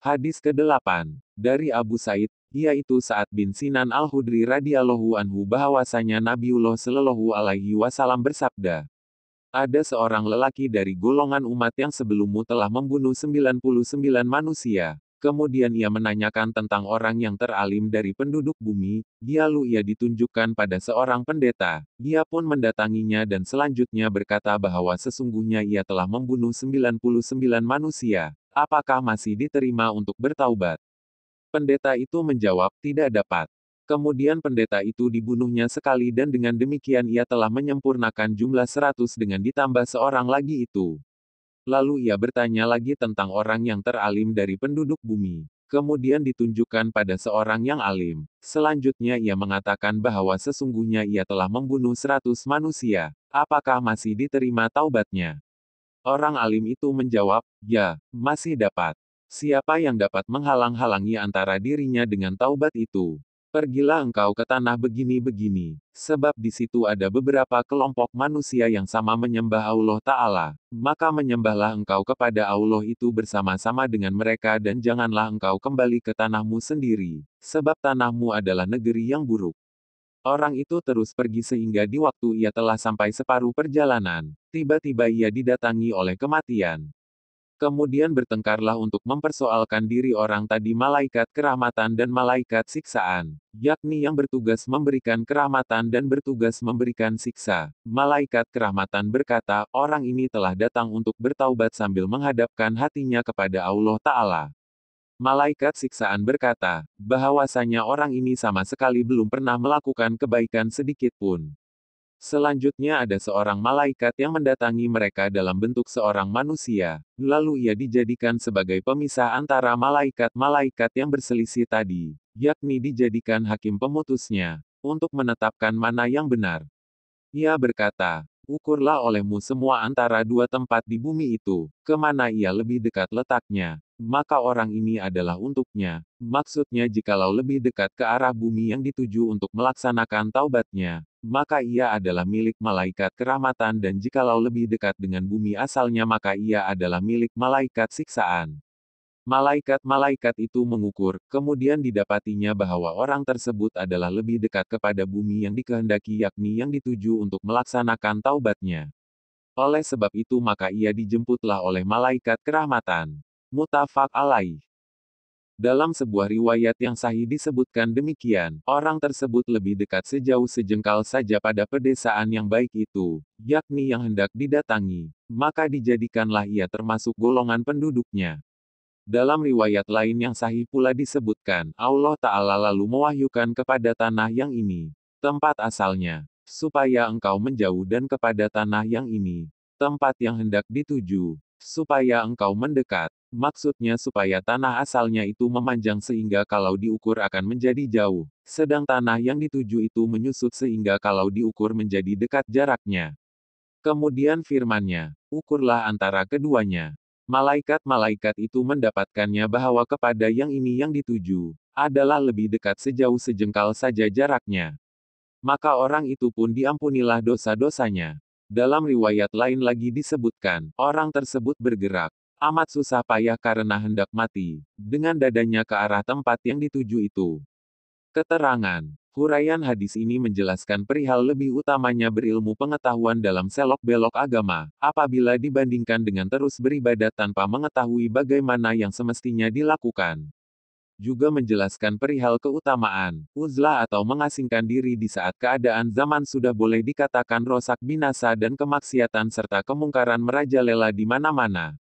Hadis ke-8 dari Abu Said, yaitu Sa'ad bin Sinan Al-Hudri radhiyallahu anhu bahwasanya Nabiullah shallallahu alaihi wasallam bersabda, ada seorang lelaki dari golongan umat yang sebelummu telah membunuh 99 manusia. Kemudian ia menanyakan tentang orang yang teralim dari penduduk bumi, lalu ia ditunjukkan pada seorang pendeta. Dia pun mendatanginya dan selanjutnya berkata bahwa sesungguhnya ia telah membunuh 99 manusia. Apakah masih diterima untuk bertaubat? Pendeta itu menjawab, tidak dapat. Kemudian pendeta itu dibunuhnya sekali dan dengan demikian ia telah menyempurnakan jumlah 100 dengan ditambah seorang lagi itu. Lalu ia bertanya lagi tentang orang yang teralim dari penduduk bumi. Kemudian ditunjukkan pada seorang yang alim. Selanjutnya ia mengatakan bahwa sesungguhnya ia telah membunuh 100 manusia. Apakah masih diterima taubatnya? Orang alim itu menjawab, ya, masih dapat. Siapa yang dapat menghalang-halangi antara dirinya dengan taubat itu? Pergilah engkau ke tanah begini-begini, sebab di situ ada beberapa kelompok manusia yang sama menyembah Allah Ta'ala, maka menyembahlah engkau kepada Allah itu bersama-sama dengan mereka dan janganlah engkau kembali ke tanahmu sendiri, sebab tanahmu adalah negeri yang buruk. Orang itu terus pergi sehingga di waktu ia telah sampai separuh perjalanan, tiba-tiba ia didatangi oleh kematian. Kemudian bertengkarlah untuk mempersoalkan diri orang tadi malaikat kerahmatan dan malaikat siksaan, yakni yang bertugas memberikan kerahmatan dan bertugas memberikan siksa. Malaikat kerahmatan berkata, orang ini telah datang untuk bertaubat sambil menghadapkan hatinya kepada Allah Ta'ala. Malaikat siksaan berkata, bahwasanya orang ini sama sekali belum pernah melakukan kebaikan sedikit pun. Selanjutnya ada seorang malaikat yang mendatangi mereka dalam bentuk seorang manusia, lalu ia dijadikan sebagai pemisah antara malaikat-malaikat yang berselisih tadi, yakni dijadikan hakim pemutusnya, untuk menetapkan mana yang benar. Ia berkata, ukurlah olehmu semua antara dua tempat di bumi itu, kemana ia lebih dekat letaknya, maka orang ini adalah untuknya. Maksudnya jikalau lebih dekat ke arah bumi yang dituju untuk melaksanakan taubatnya, maka ia adalah milik malaikat kerahmatan dan jikalau lebih dekat dengan bumi asalnya maka ia adalah milik malaikat siksaan. Malaikat-malaikat itu mengukur, kemudian didapatinya bahwa orang tersebut adalah lebih dekat kepada bumi yang dikehendaki yakni yang dituju untuk melaksanakan taubatnya. Oleh sebab itu maka ia dijemputlah oleh malaikat kerahmatan. Muttafaq alaih. Dalam sebuah riwayat yang sahih disebutkan demikian, orang tersebut lebih dekat sejauh sejengkal saja pada pedesaan yang baik itu, yakni yang hendak didatangi, maka dijadikanlah ia termasuk golongan penduduknya. Dalam riwayat lain yang sahih pula disebutkan, Allah Ta'ala lalu mewahyukan kepada tanah yang ini, tempat asalnya, supaya engkau menjauh dan kepada tanah yang ini, tempat yang hendak dituju, supaya engkau mendekat. Maksudnya supaya tanah asalnya itu memanjang sehingga kalau diukur akan menjadi jauh, sedang tanah yang dituju itu menyusut sehingga kalau diukur menjadi dekat jaraknya. Kemudian firman-Nya, ukurlah antara keduanya. Malaikat-malaikat itu mendapatkannya bahwa kepada yang ini yang dituju, adalah lebih dekat sejauh sejengkal saja jaraknya. Maka orang itu pun diampunilah dosa-dosanya. Dalam riwayat lain lagi disebutkan, orang tersebut bergerak amat susah payah karena hendak mati, dengan dadanya ke arah tempat yang dituju itu. Keterangan. Huraian hadis ini menjelaskan perihal lebih utamanya berilmu pengetahuan dalam selok-belok agama, apabila dibandingkan dengan terus beribadat tanpa mengetahui bagaimana yang semestinya dilakukan. Juga menjelaskan perihal keutamaan, uzlah atau mengasingkan diri di saat keadaan zaman sudah boleh dikatakan rosak binasa dan kemaksiatan serta kemungkaran merajalela di mana-mana.